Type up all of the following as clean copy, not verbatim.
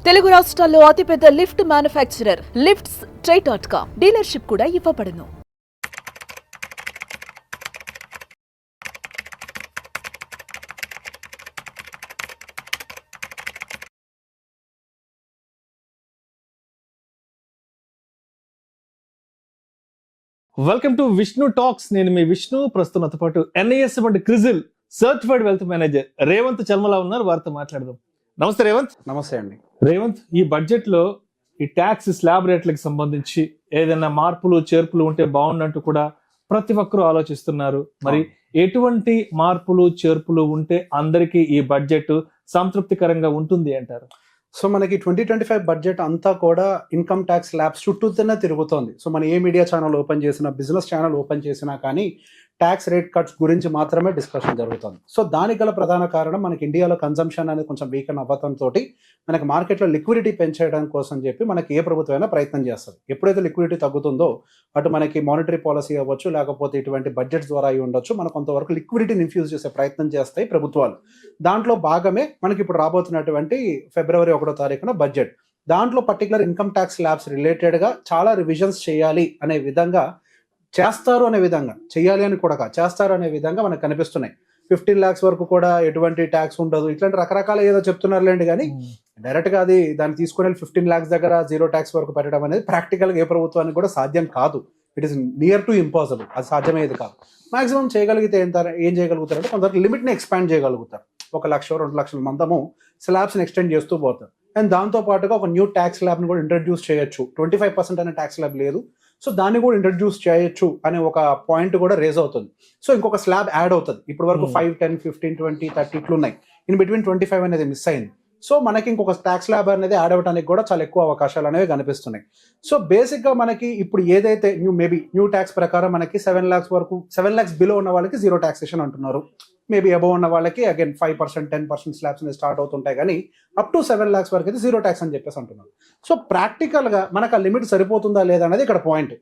తెలుగు రాష్ట్రాల్లో అతిపెద్ద lift manufacturer lifts ట్రై.com డీలర్షిప్ కూడా ఇవ్వబడును. Welcome to Vishnu talks. నేను మీ విష్ణు. ప్రస్తుతం నాతో పాటు NIS వంటి CRISIL certified wealth manager Revanth Chalmala ఉన్నారు. వారితో మాట్లాడదాం. నమస్తే రేవంత్. నమస్తే అండి. రేవంత్, ఈ బడ్జెట్ లో ఈ ట్యాక్స్ స్లాబ్ రేట్లకు సంబంధించి ఏదైనా మార్పులు చేర్పులు ఉంటే బాగుండంటూ కూడా ప్రతి ఒక్కరూ ఆలోచిస్తున్నారు. మరి ఎటువంటి మార్పులు చేర్పులు ఉంటే అందరికీ ఈ బడ్జెట్ సంతృప్తికరంగా ఉంటుంది అంటారు? సో మనకి 2025 బడ్జెట్ అంతా కూడా ఇన్కమ్ ట్యాక్స్ ల్యాబ్స్ చుట్టూతోనే తిరుగుతోంది. సో మన ఏ మీడియా ఛానల్ ఓపెన్ చేసినా, బిజినెస్ ఛానల్ ఓపెన్ చేసినా కానీ ట్యాక్స్ రేట్ కట్స్ గురించి మాత్రమే డిస్కషన్ జరుగుతుంది. సో దానికి గల ప్రధాన కారణం మనకి ఇండియాలో కన్జంప్షన్ అనేది కొంచెం వీకెన్ అవ్వడంతో మనకి మార్కెట్లో లిక్విడిటీ పెంచేయడం కోసం చెప్పి మనకి ఏ ప్రభుత్వం అయినా ప్రయత్నం చేస్తుంది. ఎప్పుడైతే లిక్విడిటీ తగ్గుతుందో అటు మనకి మానిటరీ పాలసీ అవ్వచ్చు, లేకపోతే ఇటువంటి బడ్జెట్స్ ద్వారా అయి ఉండొచ్చు, మనకు కొంతవరకు లిక్విడిటీని ఇన్ఫ్యూజ్ చేసే ప్రయత్నం చేస్తాయి ప్రభుత్వాలు. దాంట్లో భాగమే మనకి ఇప్పుడు రాబోతున్నటువంటి ఫిబ్రవరి 1వ తారీఖున బడ్జెట్. దాంట్లో పర్టికులర్ ఇన్కమ్ ట్యాక్స్ ల్యాబ్స్ రిలేటెడ్గా చాలా రివిజన్స్ చేయాలి అనే విధంగా, చేస్తారు అనే విధంగా, చేయాలి అని కూడా చేస్తారు అనే విధంగా మనకు కనిపిస్తున్నాయి. 15 lakhs వరకు కూడా ఎటువంటి ట్యాక్స్ ఉండదు, ఇట్లాంటి రకరకాల ఏదో చెప్తున్నారులేండి. కానీ డైరెక్ట్గా అది దాన్ని తీసుకుని 15 lakhs దగ్గర 0 tax వరకు పెట్టడం అనేది ప్రాక్టికల్గా ఏ ప్రభుత్వానికి కూడా సాధ్యం కాదు. It is near to impossible. అది సాధ్యమయ్యేది కాదు. మాక్సిమం చేయగలిగితే ఏం చేయగలుగుతారంటే కొంతవరకు లిమిట్ని ఎక్స్పాండ్ చేయగలుగుతారు. 1 లక్ష 2 లక్షల మందము స్లాబ్స్ని ఎక్స్టెండ్ చేస్తూ పోతారు. అండ్ దాంతో పాటుగా ఒక న్యూ ట్యాక్స్ స్లాబ్ని కూడా ఇంట్రడ్యూస్ చేయొచ్చు. 25% అనే ట్యాక్స్ స్లాబ్ లేదు, సో దాన్ని కూడా ఇంట్రడ్యూస్ చేయొచ్చు అనే ఒక పాయింట్ కూడా రేజ్ అవుతుంది. సో ఇంకొక స్లాబ్ యాడ్ అవుతుంది. ఇప్పుడు వరకు 5, 10, 15, 20, 30 ఇట్లు ఉన్నాయి. ఇన్ బిట్వీన్ 25 అనేది మిస్ అయింది. సో మనకి ఇంకొక ట్యాక్స్ స్లాబ్ అనేది యాడ్ అవ్వడానికి కూడా చాలా ఎక్కువ అవకాశాలు అనేవి కనిపిస్తున్నాయి. సో బేసిక్గా మనకి ఇప్పుడు ఏదైతే న్యూ ట్యాక్స్ ప్రకారం మనకి 7 lakhs వరకు, 7 lakhs బిలో ఉన్న వాళ్ళకి 0 taxation అంటున్నారు. మేబీ అబవ్ ఉన్న వాళ్ళకి అగైన్ 5%, 10% స్లాబ్స్ అనేది స్టార్ట్ అవుతుంటాయి. కానీ అప్ టు 7 lakhs వరకు అయితే 0 tax అని చెప్పేసి అంటున్నారు. సో ప్రాక్టికల్గా మనకు ఆ లిమిట్ సరిపోతుందా లేదా అనేది ఇక్కడ పాయింట్.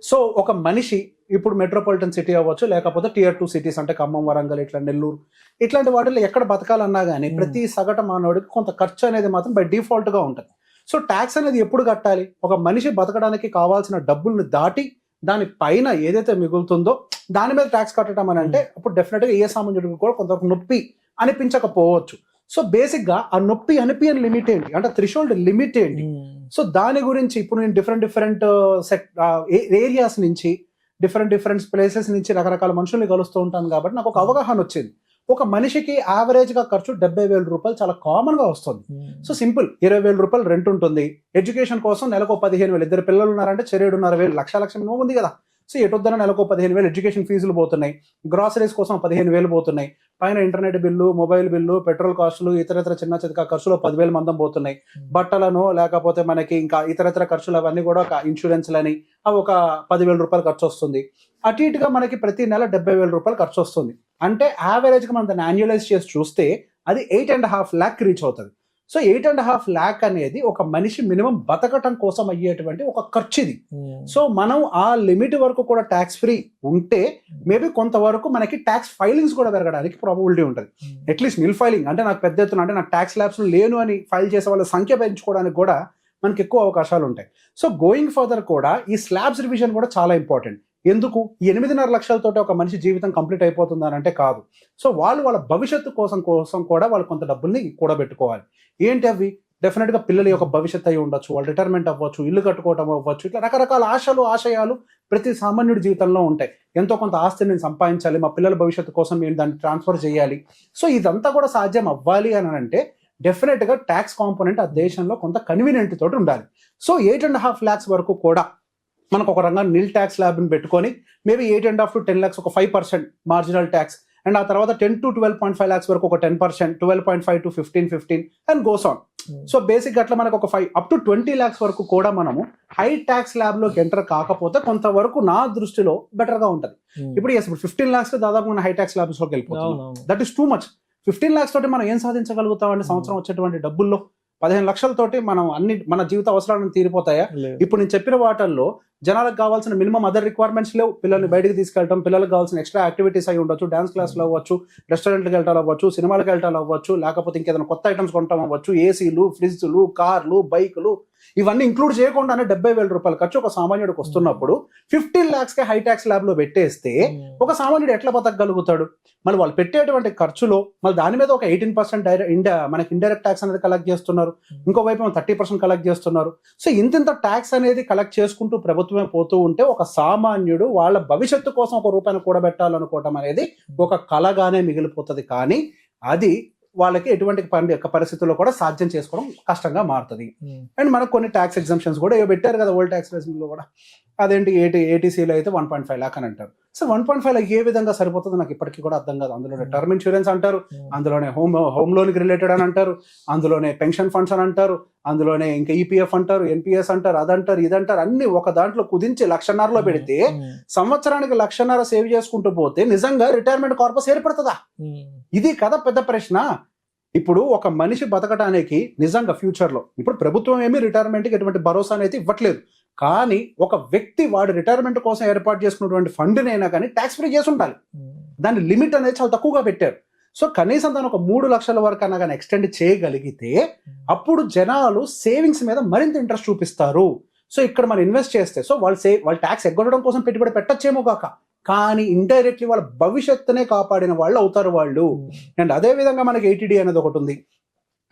సో ఒక మనిషి ఇప్పుడు మెట్రోపాలిటన్ సిటీ అవ్వచ్చు, లేకపోతే Tier 2 సిటీస్ అంటే ఖమ్మం, వరంగల్, ఇట్లా నెల్లూరు, ఇట్లాంటి వాటిల్లో ఎక్కడ బతకాలన్నా కానీ ప్రతి సగటు మానవుడికి కొంత ఖర్చు అనేది మాత్రం బై డిఫాల్ట్గా ఉంటుంది. సో ట్యాక్స్ అనేది ఎప్పుడు కట్టాలి? ఒక మనిషి బతకడానికి కావాల్సిన డబ్బుల్ని దాటి దాని పైన ఏదైతే మిగులుతుందో దాని మీద ట్యాక్స్ కట్టడం అని అంటే అప్పుడు డెఫినెట్గా ఏ సామాన్యుడికి కూడా కొంతవరకు నొప్పి అనిపించకపోవచ్చు. సో బేసిక్గా ఆ నొప్పి అనిపించని లిమిట్ ఏంటి అంటే థ్రెషోల్డ్ లిమిట్ ఏంటి? సో దాని గురించి ఇప్పుడు నేను డిఫరెంట్ ఏరియాస్ నుంచి, డిఫరెంట్ ప్లేసెస్ నుంచి రకరకాల మనుషుల్ని కలుస్తూ ఉంటాను కాబట్టి నాకు ఒక అవగాహన వచ్చింది. ఒక మనిషికి యావరేజ్గా ఖర్చు 70,000 రూపాయలు చాలా కామన్గా వస్తుంది. సో సింపుల్, 20,000 రూపాయలు రెంట్ ఉంటుంది. ఎడ్యుకేషన్ కోసం నెలకు 15,000, 2 పిల్లలు ఉన్నారంటే 7,500,000, లక్ష మినిమం ఉంది కదా. సో ఎటొద్దన నెలకు 15,000 ఎడ్యుకేషన్ ఫీజులు పోతున్నాయి. గ్రాసరీస్ కోసం 15,000 పోతున్నాయి. పైన internet bill, mobile bill, petrol కాస్టులు, ఇతర చిన్న చితక ఖర్చులు 10,000 మందం పోతున్నాయి. బట్టలను, లేకపోతే మనకి ఇంకా ఇతర ఖర్చులు అవన్నీ కూడా ఇన్సూరెన్స్లని అవి ఒక 10,000 రూపాయలు ఖర్చు వస్తుంది. అటు ఇటుగా మనకి ప్రతి నెల 70,000 రూపాయలు ఖర్చు వస్తుంది. అంటే యావరేజ్గా మనం దాన్ని యాన్యువలైజ్ చేసి చూస్తే అది 8.5 lakh రీచ్ అవుతుంది. సో 8.5 lakh అనేది ఒక మనిషి మినిమం బతకటం కోసం అయ్యేటువంటి ఒక ఖర్చు ఇది. సో మనం ఆ లిమిట్ వరకు కూడా ట్యాక్స్ ఫ్రీ ఉంటే మేబీ కొంతవరకు మనకి ట్యాక్స్ ఫైలింగ్స్ కూడా పెరగడానికి ప్రాబబిలిటీ ఉంటుంది. అట్లీస్ట్ నిల్ ఫైలింగ్ అంటే నాకు పెద్ద ఎత్తున అంటే నాకు ట్యాక్స్ ల్యాబ్స్ లేను అని ఫైల్ చేసే వాళ్ళ సంఖ్య పెంచుకోవడానికి కూడా మనకి ఎక్కువ అవకాశాలు ఉంటాయి. సో గోయింగ్ ఫర్దర్ కూడా ఈ స్లాబ్స్ రివిజన్ కూడా చాలా ఇంపార్టెంట్. ఎందుకు? 8.5 లక్షలతో ఒక మనిషి జీవితం కంప్లీట్ అయిపోతుందని అంటే కాదు. సో వాళ్ళ భవిష్యత్తు కోసం కూడా వాళ్ళు కొంత డబ్బుల్ని కూడబెట్టుకోవాలి. ఏంటి అవి? డెఫినెట్గా పిల్లల యొక్క భవిష్యత్తు అయి ఉండొచ్చు, వాళ్ళు రిటైర్మెంట్ అవ్వచ్చు, ఇల్లు కట్టుకోవడం అవ్వచ్చు, ఇట్లా రకరకాల ఆశయాలు ప్రతి సామాన్యుడి జీవితంలో ఉంటాయి. ఎంతో కొంత ఆస్తిని నేను సంపాదించాలి, మా పిల్లల భవిష్యత్తు కోసం నేను దాన్ని ట్రాన్స్ఫర్ చేయాలి. సో ఇదంతా కూడా సాధ్యం అవ్వాలి అని అంటే డెఫినెట్గా ట్యాక్స్ కాంపోనెంట్ ఆ దేశంలో కొంత కన్వీనియంట్ తోటి ఉండాలి. సో 8.5 lakhs వరకు కూడా మనకు ఒక రంగా నిల్ ట్యాక్స్ ల్యాబ్ని పెట్టుకొని మేబీ 8.5 to 10 lakhs ఒక 5% మార్జినల్ ట్యాక్స్, అండ్ ఆ తర్వాత 10 to 12.5 lakhs వరకు ఒక 10%, 12.5 to 15 and goes on. So basic అట్లా మనకు ఒక 5 up to 20 lakhs వరకు కూడా మనము హై ట్యాక్స్ ల్యాబ్లోకి ఎంటర్ కాకపోతే కొంతవరకు నా దృష్టిలో బెటర్గా ఉంటుంది. ఇప్పుడు 15 lakhs దాదాపు మన హై ట్యాక్స్ ల్యాబ్స్లోకి వెళ్ళిపోతాం. That is too much. 15 lakhs తోటి మనం ఏం సాధించగలుగుతాం అంటే సంవత్సరం వచ్చేటువంటి డబ్బుల్లో 15 లక్షలతోటి మనం మన జీవిత అవసరాలను తీరిపోతాయా? లేదు. ఇప్పుడు నేను చెప్పిన వాటిల్లో జనాలకు కావాల్సిన మినిమం అదర్ రిక్వైర్మెంట్స్ లేవు. పిల్లల్ని బయటికి తీసుకెళ్ళటం, పిల్లలకు కావాల్సిన ఎక్స్ట్రా యాక్టివిటీస్ అయి ఉండొచ్చు, డాన్స్ క్లాస్లు అవ్వచ్చు, రెస్టారెంట్కి వెళ్ళటం అవ్వచ్చు, సినిమాలకు వెళ్ళటం అవ్వచ్చు, లేకపోతే ఇంకేదైనా కొత్త ఐటమ్స్ కొనటం అవ్వచ్చు, ఏసీలు, ఫ్రిడ్జ్లు, కార్లు, బైకులు, ఇవన్నీ ఇంక్లూడ్ చేయకుండానే 70,000 రూపాయల ఖర్చు ఒక సామాన్యుడికి వస్తున్నప్పుడు 15 lakhs హై ట్యాక్స్ ల్యాబ్ లో పెట్టేస్తే ఒక సామాన్యుడు ఎట్లా బతకగలుగుతాడు? మళ్ళీ వాళ్ళు పెట్టేటువంటి ఖర్చులో మళ్ళీ దాని మీద ఒక 18% మనకి ఇండైరెక్ట్ ట్యాక్స్ అనేది కలెక్ట్ చేస్తున్నారు, ఇంకోవైపు 30% కలెక్ట్ చేస్తున్నారు. సో ఇంత ట్యాక్స్ అనేది కలెక్ట్ చేసుకుంటూ ప్రభుత్వమే పోతూ ఉంటే ఒక సామాన్యుడు వాళ్ళ భవిష్యత్తు కోసం ఒక రూపాయిని కూడబెట్టాలనుకోవటం అనేది ఒక కలగానే మిగిలిపోతుంది. కానీ అది వాళ్ళకి ఎటువంటి పరిస్థితుల్లో కూడా సాధ్యం చేసుకోవడం కష్టంగా మారుతుంది. అండ్ మనకు కొన్ని ట్యాక్స్ ఎగ్జామ్షన్స్ కూడా పెట్టారు కదా ఓల్డ్ ట్యాక్స్ లో కూడా. అదేంటి ఏటీసీలో అయితే 1.5 lakh అని అంటారు. సో 1.5 lakh ఏ విధంగా సరిపోతుందో నాకు ఇప్పటికీ కూడా అర్థం కాదు. అందులోనే టర్మ్ ఇన్సూరెన్స్ అంటారు, అందులోనే హోమ్ లోన్కి రిలేటెడ్ అని అంటారు, అందులోనే పెన్షన్ ఫండ్స్ అని అంటారు, అందులోనే ఇంకా ఈపీఎఫ్ అంటారు, ఎన్పిఎస్ అంటారు, అదంటారు ఇదంటారు, అన్ని ఒక దాంట్లో కుదించి 1,50,000 పెడితే సంవత్సరానికి 1,50,000 సేవ్ చేసుకుంటూ పోతే నిజంగా రిటైర్మెంట్ కార్పస్ ఏర్పడుతుందా? ఇది కదా పెద్ద ప్రశ్న. ఇప్పుడు ఒక మనిషి బతకడానికి నిజంగా ఫ్యూచర్ లో ఇప్పుడు ప్రభుత్వం ఏమీ రిటైర్మెంట్కి ఎటువంటి భరోసా అనేది ఇవ్వట్లేదు. కానీ ఒక వ్యక్తి వాడు రిటైర్మెంట్ కోసం ఏర్పాటు చేసుకున్నటువంటి ఫండ్నైనా కానీ ట్యాక్స్ ఫ్రీ చేసి ఉండాలి. దాని లిమిట్ అనేది చాలా తక్కువగా పెట్టారు. సో కనీసం దాని ఒక 3 లక్షల వరకు అన్నా కానీ ఎక్స్టెండ్ చేయగలిగితే అప్పుడు జనాలు సేవింగ్స్ మీద మరింత ఇంట్రెస్ట్ చూపిస్తారు. సో ఇక్కడ మనం ఇన్వెస్ట్ చేస్తే సో వాళ్ళు ట్యాక్స్ ఎగ్గొట్టడం కోసం పెట్టుబడి పెట్టచ్చేమో కాక, కానీ ఇండైరెక్ట్లీ వాళ్ళ భవిష్యత్తునే కాపాడిన వాళ్ళు అవుతారు వాళ్ళు. అండ్ అదే విధంగా మనకి ఏటీడీ అనేది ఒకటి ఉంది,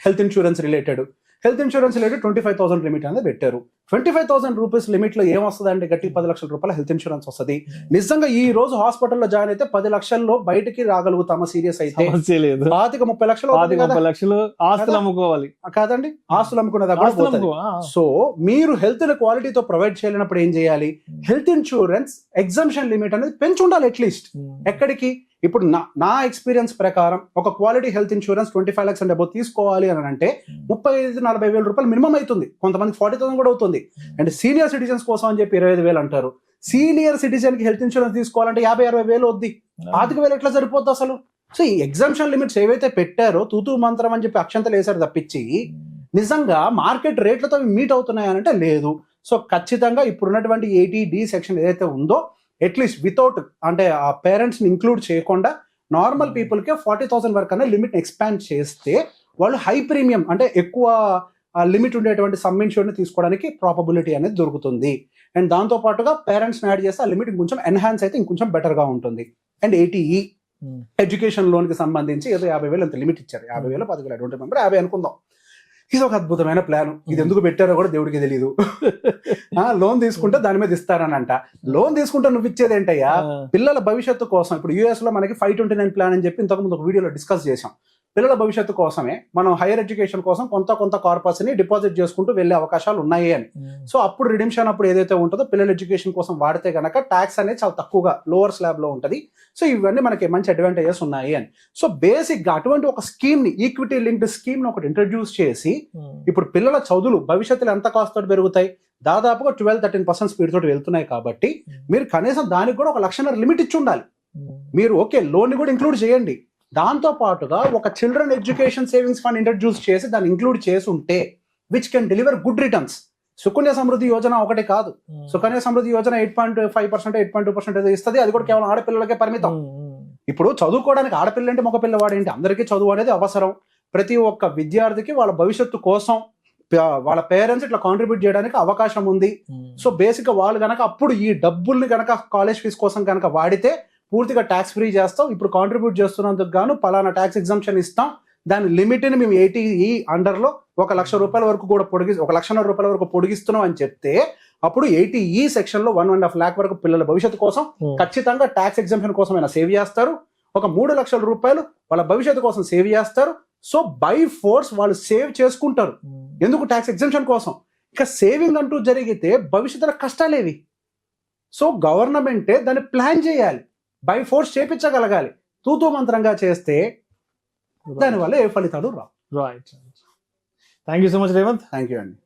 హెల్త్ ఇన్సూరెన్స్ రిలేటెడ్ 25,000 లిమిట్ అనేది పెట్టారు. 25,000 రూపీస్ లిమిట్ లో ఏం వస్తుంది అంటే గట్టి 10 లక్షల రూపాయల హెల్త్ ఇన్సూరెన్స్ వస్తుంది. నిజంగా ఈ రోజు హాస్పిటల్లో జాయిన్ అయితే 10 లక్షల్లో బయటికి రాగలుగుతామా? సీరియస్ అయితే 25-30 లక్షలు ఆస్తులు అమ్ముకోవాలి కాదండి, ఆస్తులు అమ్ముకునేది. సో మీరు హెల్త్ క్వాలిటీతో ప్రొవైడ్ చేయలేనప్పుడు ఏం చేయాలి? హెల్త్ ఇన్సూరెన్స్ ఎగ్జంప్షన్ లిమిట్ అనేది పెంచి ఉండాలి అట్లీస్ట్. ఎక్కడికి? ఇప్పుడు నా ఎక్స్పీరియన్స్ ప్రకారం ఒక quality health insurance 25 lakhs and above తీసుకోవాలి అని అంటే 35,000-40,000 రూపాయలు మినిమం అవుతుంది, కొంతమంది 40,000 కూడా అవుతుంది. అండ్ సీనియర్ సిటిజన్స్ కోసం అని చెప్పి 25,000 అంటారు. సీనియర్ సిటిజన్ కి హెల్త్ ఇన్సూరెన్స్ తీసుకోవాలంటే 50-60,000 వద్ది, 25,000 ఎట్లా సరిపోద్ది అసలు? సో ఈ ఎగ్జామ్షన్ లిమిట్స్ ఏవైతే పెట్టారో తూతూ మంత్రం అని చెప్పి అక్షంతలు వేసారు తప్పించి నిజంగా మార్కెట్ రేట్లతో మీట్ అవుతున్నాయనంటే లేదు. సో ఖచ్చితంగా ఇప్పుడున్నటువంటి 80D సెక్షన్ ఏదైతే ఉందో అట్లీస్ట్ వితౌట్ అంటే ఆ పేరెంట్స్ ని ఇంక్లూడ్ చేయకుండా నార్మల్ పీపుల్ కి 40,000 వరకు అనే లిమిట్ ఎక్స్పాండ్ చేస్తే వాళ్ళు హై ప్రీమియం అంటే ఎక్కువ లిమిట్ ఉండేటువంటి సమ్ ఇన్సూరెన్స్ ని తీసుకోవడానికి ప్రాపబిలిటీ అనేది దొరుకుతుంది. అండ్ దాంతో పాటుగా పేరెంట్స్ యాడ్ చేస్తే ఆ లిమిట్ ఇంకొంచెం ఎన్హాన్స్ అయితే ఇంకొంచెం బెటర్ గా ఉంటుంది. అండ్ ఏటీఈ ఎడ్యుకేషన్ లోన్ కి సంబంధించి ఏదో 50,000 అంత లిమిట్ ఇచ్చారు. 50,000 10,000 డోంట్ రిమెంబర్ 50 అనుకుందాం. ఇది ఒక అద్భుతమైన ప్లాన్. ఇది ఎందుకు పెట్టారో కూడా దేవుడికి తెలియదు. లోన్ తీసుకుంటే దాని మీద ఇస్తారనంట. లోన్ తీసుకుంటే నువ్వు ఇచ్చేది ఏంటయ్యా? పిల్లల భవిష్యత్తు కోసం. ఇప్పుడు యూఎస్ లో మనకి 529 ప్లాన్ అని చెప్పి ఇంతకుముందు ఒక వీడియోలో డిస్కస్ చేసాం. పిల్లల భవిష్యత్తు కోసమే మనం హైయర్ ఎడ్యుకేషన్ కోసం కొంత కార్పస్ ని డిపాజిట్ చేసుకుంటూ వెళ్లే అవకాశాలు ఉన్నాయి అని. సో అప్పుడు రిడెంప్షన్ అప్పుడు ఏదైతే ఉంటుందో పిల్లల ఎడ్యుకేషన్ కోసం వాడితే కనుక ట్యాక్స్ అనేది చాలా తక్కువగా లోవర్ స్లాబ్ లో ఉంటుంది. సో ఇవన్నీ మనకి మంచి అడ్వాంటేజెస్ ఉన్నాయి అని. సో బేసిక్ గా అటువంటి ఒక స్కీమ్ ని ఈక్విటీ లింక్డ్ స్కీమ్ ని ఒకటి ఇంట్రడ్యూస్ చేసి ఇప్పుడు పిల్లల చదువులు భవిష్యత్తులో ఎంత కాస్ట్ తోటి పెరుగుతాయి? దాదాపుగా 12-13% స్పీడ్ తోటి వెళ్తున్నాయి. కాబట్టి మీరు కనీసం దానికి కూడా 1,00,000 లిమిట్ ఇచ్చి ఉండాలి. మీరు ఓకే లోన్ ని కూడా ఇంక్లూడ్ చేయండి. దాంతో పాటుగా ఒక children education savings fund introduce చేసి దాన్ని ఇంక్లూడ్ చేసి ఉంటే which can deliver good returns. Sukanya Samriddhi Yojana ఒకటే కాదు, సుకన్య సమృద్ధి యోజన 8.5% 8.2% ఇస్తుంది. అది కూడా కేవలం ఆడపిల్లలకే పరిమితం. ఇప్పుడు చదువుకోవడానికి ఆడపిల్ల అంటే మగ పిల్లవాడు ఏంటి, అందరికీ చదువు అనేది అవసరం. ప్రతి ఒక్క విద్యార్థికి వాళ్ళ భవిష్యత్తు కోసం వాళ్ళ పేరెంట్స్ ఇట్లా కాంట్రిబ్యూట్ చేయడానికి అవకాశం ఉంది. సో బేసిక్ గా వాళ్ళు గనక అప్పుడు ఈ డబ్బుల్ని గనక కాలేజ్ ఫీజు కోసం కనుక వాడితే పూర్తిగా ట్యాక్స్ ఫ్రీ చేస్తాం. ఇప్పుడు కాంట్రిబ్యూట్ చేస్తున్నందుకు గాను పలానా ట్యాక్స్ ఎగ్జంప్షన్ ఇస్తాం. దాని లిమిట్ ని మేము 80E అండర్ లో 1,00,000 రూపాయల వరకు కూడా 1,00,000 రూపాయల వరకు పొడిగిస్తున్నాం అని చెప్తే అప్పుడు 80E సెక్షన్ లో 1.5 lakh వరకు పిల్లల భవిష్యత్తు కోసం ఖచ్చితంగా ట్యాక్స్ ఎగ్జంప్షన్ కోసం అయినా సేవ్ చేస్తారు. ఒక 3 లక్షల రూపాయలు వాళ్ళ భవిష్యత్తు కోసం సేవ్ చేస్తారు. సో బై ఫోర్స్ వాళ్ళు సేవ్ చేసుకుంటారు. ఎందుకు? ట్యాక్స్ ఎగ్జంప్షన్ కోసం. ఇక సేవింగ్ అంటూ జరిగితే భవిష్యత్తులో కష్టాలేవి. సో గవర్నమెంటే దాన్ని ప్లాన్ చేయాలి, బై ఫోర్స్ చేపించగలగాలి. తూతూ మంత్రంగా చేస్తే దానివల్ల ఏ ఫలితాలు రావు. Right. Thank you so much Revanth. Thank you అండి.